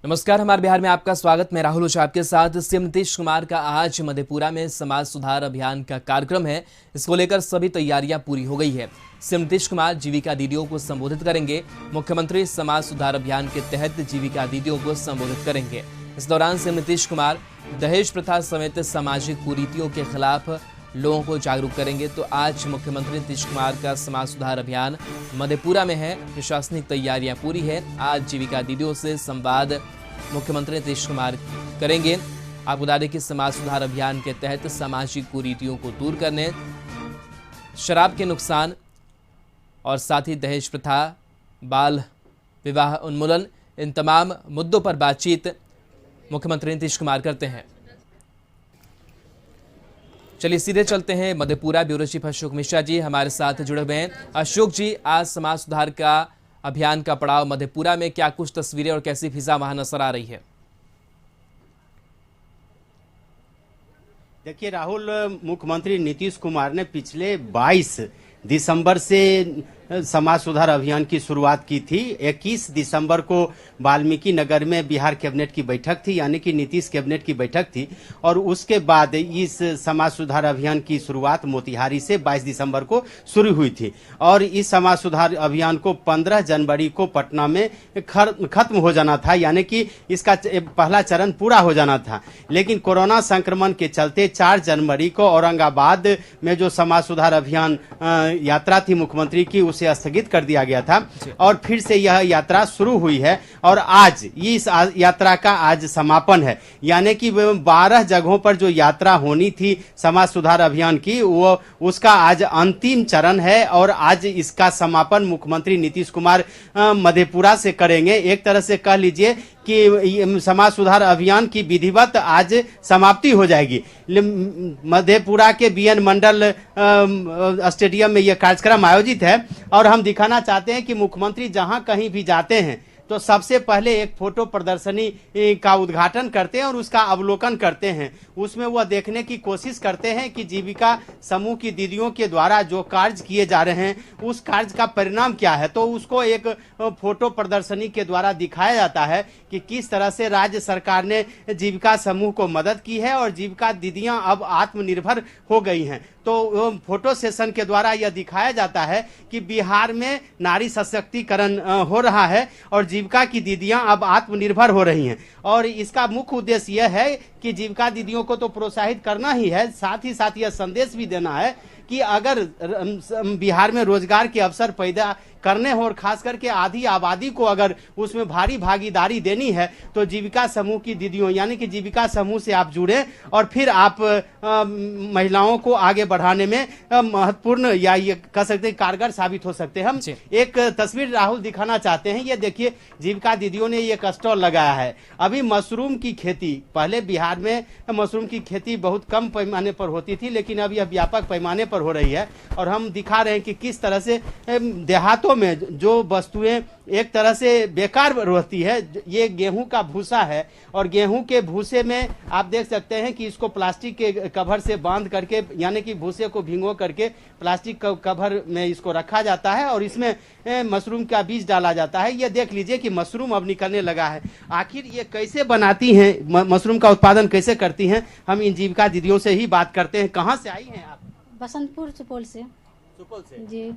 नमस्कार, हमारे बिहार में आपका स्वागत। मैं राहुल ओझा आपके साथ। सीएम नीतीश कुमार का आज मधेपुरा में समाज सुधार अभियान का कार्यक्रम है। इसको लेकर सभी तैयारियां पूरी हो गई है। सीएम नीतीश कुमार जीविका दीदियों को संबोधित करेंगे। मुख्यमंत्री समाज सुधार अभियान के तहत जीविका दीदियों को संबोधित करेंगे। इस दौरान सीएम नीतीश कुमार दहेज प्रथा समेत सामाजिक कुरीतियों के खिलाफ लोगों को जागरूक करेंगे। तो आज मुख्यमंत्री नीतीश कुमार का समाज सुधार अभियान मधेपुरा में है। प्रशासनिक तैयारियां पूरी है। आज जीविका दीदियों से संवाद मुख्यमंत्री नीतीश कुमार करेंगे। आपको बता दें कि समाज सुधार अभियान के तहत सामाजिक कुरीतियों को दूर करने, शराब के नुकसान और साथ ही दहेज प्रथा, बाल विवाह उन्मूलन, इन तमाम मुद्दों पर बातचीत मुख्यमंत्री नीतीश कुमार करते हैं। चलिए सीधे चलते हैं मधेपुरा। ब्यूरो चीफ अशोक मिश्रा जी हमारे साथ जुड़े हुए हैं। अशोक जी, आज समाज सुधार का अभियान का पड़ाव मधेपुरा में, क्या कुछ तस्वीरें और कैसी फिजा वहां नजर आ रही है? देखिए राहुल, मुख्यमंत्री नीतीश कुमार ने पिछले 22 दिसंबर से समाज सुधार अभियान की शुरुआत की थी। 21 दिसंबर को वाल्मीकि नगर में बिहार कैबिनेट की बैठक थी, यानी कि नीतीश कैबिनेट की बैठक थी। और उसके बाद इस समाज सुधार अभियान की शुरुआत मोतिहारी से 22 दिसंबर को शुरू हुई थी। और इस समाज सुधार अभियान को 15 जनवरी को पटना में खत्म हो जाना था, यानी कि इसका पहला चरण पूरा हो जाना था। लेकिन कोरोना संक्रमण के चलते 4 जनवरी को औरंगाबाद में जो समाज सुधार अभियान यात्रा थी मुख्यमंत्री की, उसे स्थगित कर दिया गया था। और फिर से यह यात्रा शुरू हुई है और आज इस यात्रा का आज समापन है। यानी कि 12 जगहों पर जो यात्रा होनी थी समाज सुधार अभियान की, वो उसका आज अंतिम चरण है। और आज इसका समापन मुख्यमंत्री नीतीश कुमार मधेपुरा से करेंगे। एक तरह से कह लीजिए कि समाज सुधार अभियान की विधिवत आज समाप्ति हो जाएगी। मधेपुरा के बीएन मंडल स्टेडियम में यह कार्यक्रम आयोजित है। और हम दिखाना चाहते हैं कि मुख्यमंत्री जहां कहीं भी जाते हैं तो सबसे पहले एक फोटो प्रदर्शनी का उद्घाटन करते हैं और उसका अवलोकन करते हैं। उसमें वह देखने की कोशिश करते हैं कि जीविका समूह की दीदियों के द्वारा जो कार्य किए जा रहे हैं उस कार्य का परिणाम क्या है। तो उसको एक फोटो प्रदर्शनी के द्वारा दिखाया जाता है कि किस तरह से राज्य सरकार ने जीविका समूह को मदद की है और जीविका दीदियां अब आत्मनिर्भर हो गई हैं। तो फोटो सेशन के द्वारा यह दिखाया जाता है कि बिहार में नारी सशक्तिकरण हो रहा है और जीविका की दीदियां अब आत्मनिर्भर हो रही हैं। और इसका मुख्य उद्देश्य यह है कि जीविका दीदियों को तो प्रोत्साहित करना ही है, साथ ही साथ यह संदेश भी देना है कि अगर बिहार में रोजगार के अवसर पैदा करने हो और खास करके आधी आबादी को अगर उसमें भारी भागीदारी देनी है तो जीविका समूह की दीदियों, यानी कि जीविका समूह से आप जुड़े और फिर आप महिलाओं को आगे बढ़ाने में महत्वपूर्ण या ये कह सकते हैं कारगर साबित हो सकते हैं। हम एक तस्वीर राहुल दिखाना चाहते हैं। ये देखिए, जीविका दीदियों ने एक स्टॉल लगाया है। अभी मशरूम की खेती, पहले बिहार में मशरूम की खेती बहुत कम पैमाने पर होती थी, लेकिन अब यह व्यापक पैमाने पर हो रही है। और हम दिखा रहे हैं कि किस तरह से देहातों में जो वस्तुएं एक तरह से बेकार रहती है, ये गेहूं का भूसा है। और गेहूं के भूसे में आप देख सकते हैं कि इसको प्लास्टिक के कवर से बांध करके, यानी कि भूसे को भिगो करके प्लास्टिक कवर में इसको रखा जाता है और इसमें मशरूम का बीज डाला जाता है। ये देख लीजिए कि मशरूम अब निकलने लगा है। आखिर ये कैसे बनाती हैं, मशरूम का उत्पादन कैसे करती हैं, हम इन जीविका दीदियों से ही बात करते हैं। कहाँ से आई हैं आप? बसंतपुर, सुपौल से। सुपौल से जी।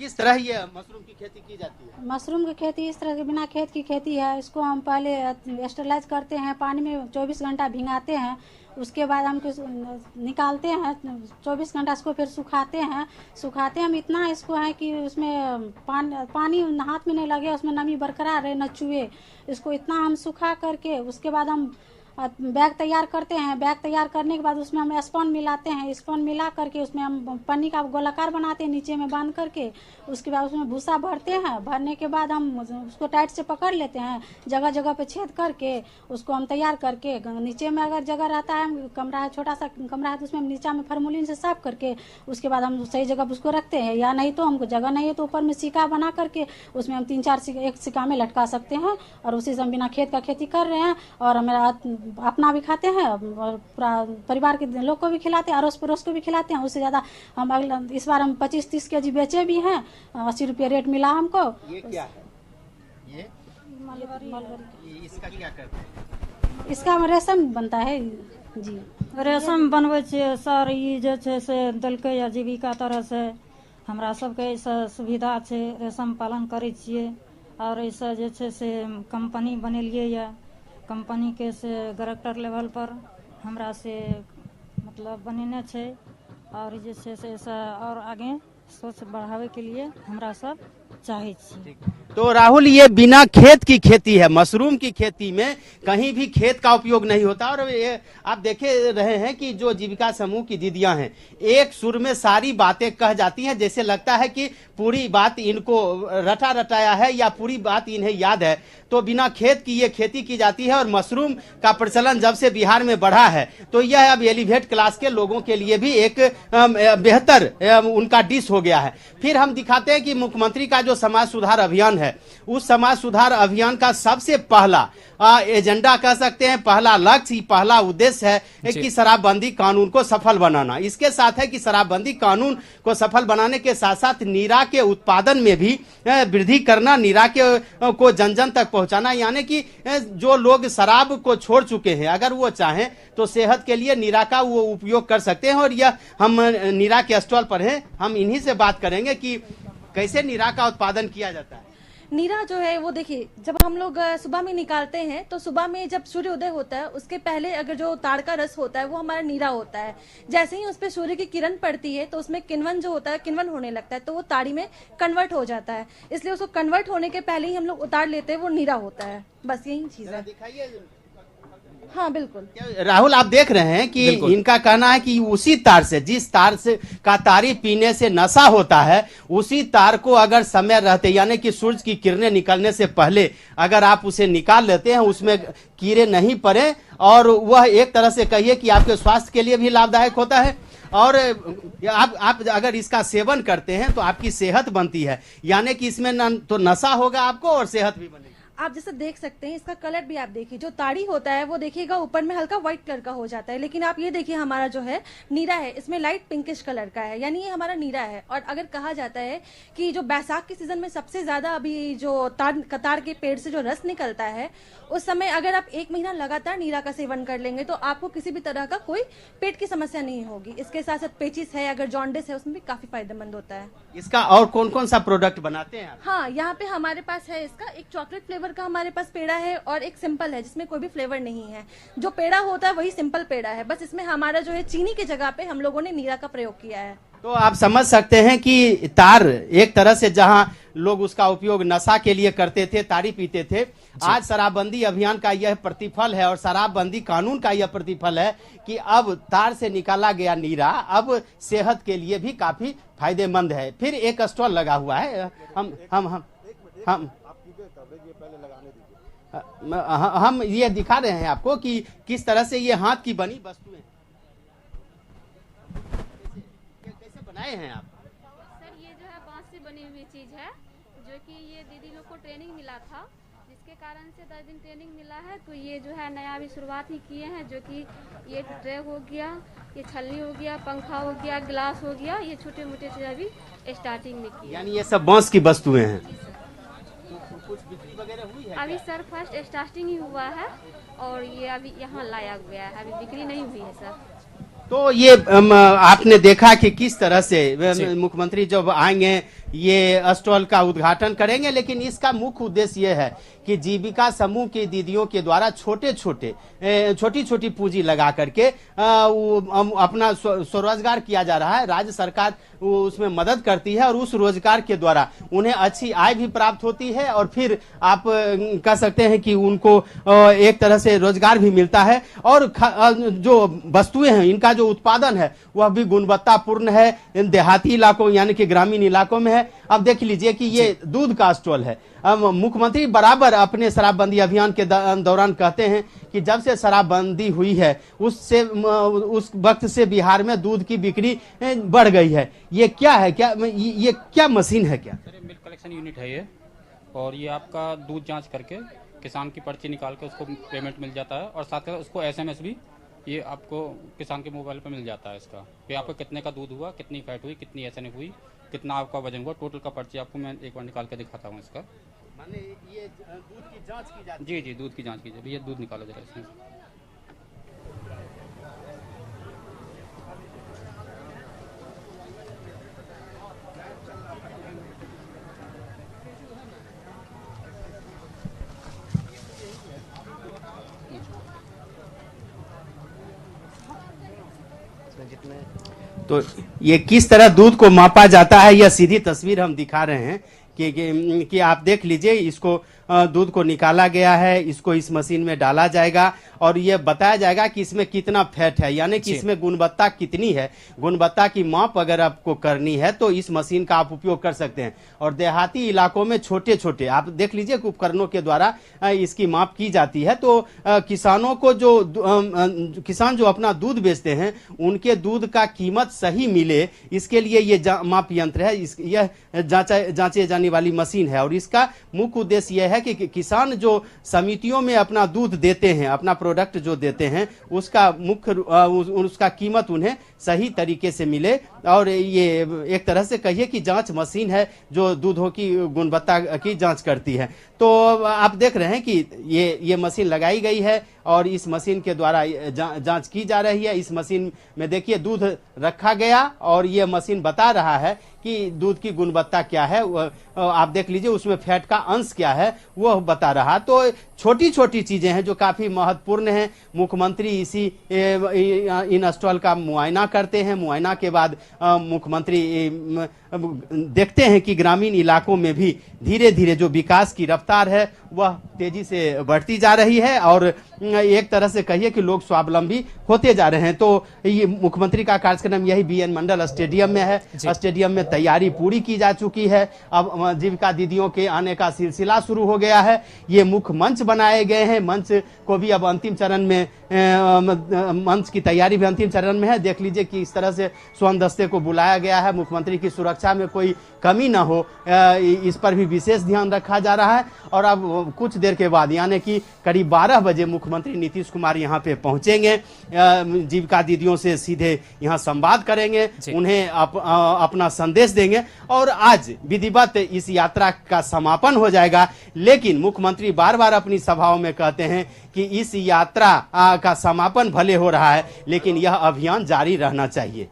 किस तरह ये मशरूम की खेती की जाती है? मशरूम की खेती इस तरह के बिना खेत की खेती है। इसको हम पहले स्टरलाइज करते हैं, पानी में 24 घंटा भिंगाते हैं। उसके बाद हम निकालते हैं 24 घंटा, इसको फिर सुखाते हैं। सुखाते हम इतना इसको है कि उसमें पानी हाथ में नहीं लगे, उसमें नमी बरकरार रहे, न चुए। इसको इतना हम सुखा करके उसके बाद हम बैग तैयार करते हैं। बैग तैयार करने के बाद उसमें हम स्पॉन मिलाते हैं। स्पॉन मिला करके उसमें हम पन्नी का गोलाकार बनाते हैं, नीचे में बांध करके। उसके बाद उसमें भूसा भरते हैं। भरने के बाद हम उसको टाइट से पकड़ लेते हैं, जगह जगह पे छेद करके उसको हम तैयार करके, नीचे में अगर जगह रहता है, कमरा है, छोटा सा कमरा है, तो उसमें नीचा में फार्मूलिन से साफ करके उसके बाद हम सही जगह उसको रखते हैं। या नहीं तो हमको जगह नहीं है तो ऊपर में सिक्का बना करके उसमें हम 3-4 सिक्का एक सिक्का में लटका सकते हैं। और उसी से हम बिना खेत का खेती कर रहे हैं और हमें अपना भी खाते हैं और पूरा परिवार के लोग को भी खिलाते हैं, अड़ोस पड़ोस को भी खिलाते हैं। उससे ज़्यादा हम इस बार हम 25-30 केजी बेचे भी हैं। 80 रुपये रेट मिला हमको। ये क्या है? ये मलबरी का। इसका क्या करते हैं? इसका रेशम बनता है जी। रेशम बनबै छियै सर, ई जे छै से देलकै या जीविका तरह से हमरा सबके एहिसँ सुविधा छै, रेशम पालन करै छियै। और एहिसँ जे छै से कंपनी बनेलियै या कंपनी के से डायरेक्टर लेवल पर हमरा से मतलब बनेने छै। और जे छै से एहिसँ और आगे सोच बढ़ावे के लिए हमरा सब चाहै छियै। तो राहुल, ये बिना खेत की खेती है, मशरूम की खेती में कहीं भी खेत का उपयोग नहीं होता। और ये आप देखे रहे हैं कि जो जीविका समूह की दीदियां हैं, एक सुर में सारी बातें कह जाती हैं, जैसे लगता है कि पूरी बात इनको रटा रटाया है या पूरी बात इन्हें याद है। तो बिना खेत की ये खेती की जाती है। और मशरूम का प्रचलन जब से बिहार में बढ़ा है, तो यह अब एलिवेट क्लास के लोगों के लिए भी एक बेहतर उनका डिश हो गया है। फिर हम दिखाते हैं कि मुख्यमंत्री का जो समाज सुधार अभियान है, उस समाज सुधार अभियान का सबसे पहला एजेंडा कह सकते हैं, पहला लक्ष्य, पहला उद्देश्य है कि शराबबंदी कानून को सफल बनाना। इसके साथ है कि शराबबंदी कानून को सफल बनाने के साथ साथ नीरा के उत्पादन में भी वृद्धि करना, नीरा के को जन जन तक पहुंचाना। यानी कि जो लोग शराब को छोड़ चुके हैं, अगर वो चाहें तो सेहत के लिए नीरा का वो उपयोग कर सकते हैं। और यह हम नीरा के स्टॉल पर हैं, हम इन्हीं से बात करेंगे कि कैसे नीरा का उत्पादन किया जाता है। नीरा जो है वो देखिए, जब हम लोग सुबह में निकालते हैं तो सुबह में जब सूर्य उदय होता है उसके पहले अगर जो ताड़ का रस होता है वो हमारा नीरा होता है। जैसे ही उस पर सूर्य की किरण पड़ती है तो उसमें किण्वन जो होता है, किण्वन होने लगता है, तो वो ताड़ी में कन्वर्ट हो जाता है। इसलिए उसको कन्वर्ट होने के पहले ही हम लोग उतार लेते हैं, वो नीरा होता है। बस यही चीज है। हाँ बिल्कुल राहुल, आप देख रहे हैं कि इनका कहना है कि उसी तार से, जिस तार से का तारी पीने से नशा होता है, उसी तार को अगर समय रहते, यानी कि सूरज की किरणें निकलने से पहले अगर आप उसे निकाल लेते हैं, उसमें कीड़े नहीं पड़े, और वह एक तरह से कहिए कि आपके स्वास्थ्य के लिए भी लाभदायक होता है। और आप अगर इसका सेवन करते हैं तो आपकी सेहत बनती है, यानी कि इसमें न तो नशा होगा आपको और सेहत भी बनेगी। आप जैसे देख सकते हैं, इसका कलर भी आप देखिए, जो ताड़ी होता है वो देखिएगा ऊपर में हल्का व्हाइट कलर का हो जाता है, लेकिन आप ये देखिए हमारा जो है नीरा है, इसमें लाइट पिंकिश कलर का है, यानी ये हमारा नीरा है। और अगर कहा जाता है कि जो बैसाख के सीजन में सबसे ज्यादा अभी जो कतार के पेड़ से जो रस निकलता है, उस समय अगर आप 1 महीना लगातार नीरा का सेवन कर लेंगे तो आपको किसी भी तरह का कोई पेट की समस्या नहीं होगी। इसके साथ साथ पेचिस है, अगर जॉन्डिस है, उसमें भी काफी फायदेमंद होता है। इसका और कौन कौन सा प्रोडक्ट बनाते हैं आप? हाँ, यहाँ पे हमारे पास है इसका एक चॉकलेट फ्लेवर का हमारे पास पेड़ा है, और एक सिंपल है जिसमें कोई भी फ्लेवर नहीं है। जो पेड़ा होता है वही सिंपल पेड़ा है, बस इसमें हमारा जो है चीनी की जगह पे हम लोगों ने नीरा का प्रयोग किया है। तो आप समझ सकते हैं कि तार एक तरह से जहां लोग उसका उपयोग नशा के लिए करते थे, ताड़ी पीते थे, आज शराबबंदी अभियान का यह प्रतिफल है, और शराबबंदी कानून का यह प्रतिफल है कि अब तार से निकाला गया नीरा अब सेहत के लिए भी काफी फायदेमंद है। फिर एक स्टॉल लगा हुआ है, हम ये दिखा रहे हैं आपको कि किस तरह से ये हाथ की बनी वस्तुएं कैसे बनाए हैं आप। सर, ये जो है बांस से बनी हुई चीज है, जो कि ये दीदी लोग को ट्रेनिंग मिला था, जिसके कारण से 10 दिन ट्रेनिंग मिला है। तो ये जो है नया अभी शुरुआत ही किए हैं, जो कि ये ट्रे हो गया, ये छलनी हो गया, पंखा हो गया, गिलास हो गया, ये छोटे मोटे चीज अभी स्टार्टिंग में की। यानी ये सब बांस की वस्तुएं हैं। कुछ बिक्री वगैरह हुई है? अभी सर फर्स्ट स्टार्टिंग ही हुआ है, और ये अभी यहाँ लाया गया है, अभी बिक्री नहीं हुई है सर। तो ये आपने देखा कि किस तरह से मुख्यमंत्री जब आएंगे ये स्टॉल का उद्घाटन करेंगे, लेकिन इसका मुख्य उद्देश्य ये है कि जीविका समूह की दीदियों के द्वारा छोटी छोटी पूंजी लगा करके अपना स्वरोजगार किया जा रहा है। राज्य सरकार उसमें मदद करती है, और उस रोजगार के द्वारा उन्हें अच्छी आय भी प्राप्त होती है, और फिर आप कह सकते हैं कि उनको एक तरह से रोजगार भी मिलता है। और जो वस्तुएं हैं, इनका जो उत्पादन है वह भी गुणवत्तापूर्ण है, देहाती इलाकों यानी कि ग्रामीण इलाकों में है। अब देख लीजिए कि ये दूध का स्टॉल है। मुख्यमंत्री बराबर अपने शराबबंदी अभियान के दौरान कहते हैं कि जब से शराबबंदी हुई है उस वक्त से बिहार में दूध की बिक्री बढ़ गई है। ये क्या है, ये क्या मशीन है क्या? सर, मिल्क कलेक्शन यूनिट है ये, और ये आपका दूध जांच करके किसान की पर्ची निकाल के उसको पेमेंट मिल जाता है, और साथ ही उसको SMS भी ये आपको किसान के मोबाइल पर मिल जाता है इसका, कि आपको कितने का दूध हुआ, कितनी फैट हुई, कितनी SN हुई, कितना आपका वजन हुआ, टोटल का पर्ची आपको मैं एक बार निकाल के दिखाता हूँ इसका। माने ये दूध की जांच की जाती जी जी, दूध की जांच कीजिए भैया, दूध निकालो जरा इसमें। तो ये किस तरह दूध को मापा जाता है, यह सीधी तस्वीर हम दिखा रहे हैं कि आप देख लीजिए। इसको दूध को निकाला गया है, इसको इस मशीन में डाला जाएगा और यह बताया जाएगा कि इसमें कितना फैट है, यानी कि इसमें गुणवत्ता कितनी है। गुणवत्ता की माप अगर आपको करनी है तो इस मशीन का आप उपयोग कर सकते हैं। और देहाती इलाकों में छोटे छोटे आप देख लीजिए उपकरणों के द्वारा इसकी माप की जाती है। तो किसानों को किसान जो अपना दूध बेचते हैं उनके दूध का कीमत सही मिले, इसके लिए ये माप यंत्र है, यह जांचे जाने वाली मशीन है। और इसका मुख्य उद्देश्य यह है कि किसान जो समितियों में अपना दूध देते हैं, अपना प्रोडक्ट जो देते हैं, उसका कीमत उन्हें सही तरीके से मिले। और ये एक तरह से कहिए कि जांच मशीन है जो दूधों की गुणवत्ता की जांच करती है। तो आप देख रहे हैं कि ये मशीन लगाई गई है और इस मशीन के द्वारा जांच की जा रही है। इस मशीन में देखिए दूध रखा गया और ये मशीन बता रहा है कि दूध की गुणवत्ता क्या है। आप देख लीजिए उसमें फैट का अंश क्या है वह बता रहा। तो छोटी छोटी चीजें हैं जो काफी महत्वपूर्ण हैं। मुख्यमंत्री इन स्टॉल का मुआयना करते हैं। मुआयना के बाद मुख्यमंत्री देखते हैं कि ग्रामीण इलाकों में भी धीरे धीरे जो विकास की रफ्तार है वह तेजी से बढ़ती जा रही है और एक तरह से कहिए कि लोग स्वावलंबी होते जा रहे हैं। तो ये मुख्यमंत्री का कार्यक्रम यही बीएन मंडल स्टेडियम में है। स्टेडियम में तैयारी पूरी की जा चुकी है। अब जीविका दीदियों के आने का सिलसिला शुरू हो गया है। ये मुख्य मंच बनाए गए हैं। मंच को भी अब अंतिम चरण में मंच की तैयारी भी अंतिम चरण में है। देख लीजिए कि इस तरह से स्वर्ण दस्ते को बुलाया गया है। मुख्यमंत्री की सुरक्षा में कोई कमी ना हो, इस पर भी विशेष ध्यान रखा जा रहा है। और अब कुछ देर के बाद यानी कि करीब 12 बजे मुख्यमंत्री नीतीश कुमार यहाँ पे पहुंचेंगे। जीविका दीदियों से सीधे यहाँ संवाद करेंगे, उन्हें अपना संदेश देंगे और आज विधिवत इस यात्रा का समापन हो जाएगा। लेकिन मुख्यमंत्री बार बार अपनी सभाओं में कहते हैं कि इस यात्रा का समापन भले हो रहा है लेकिन यह अभियान जारी रहना चाहिए।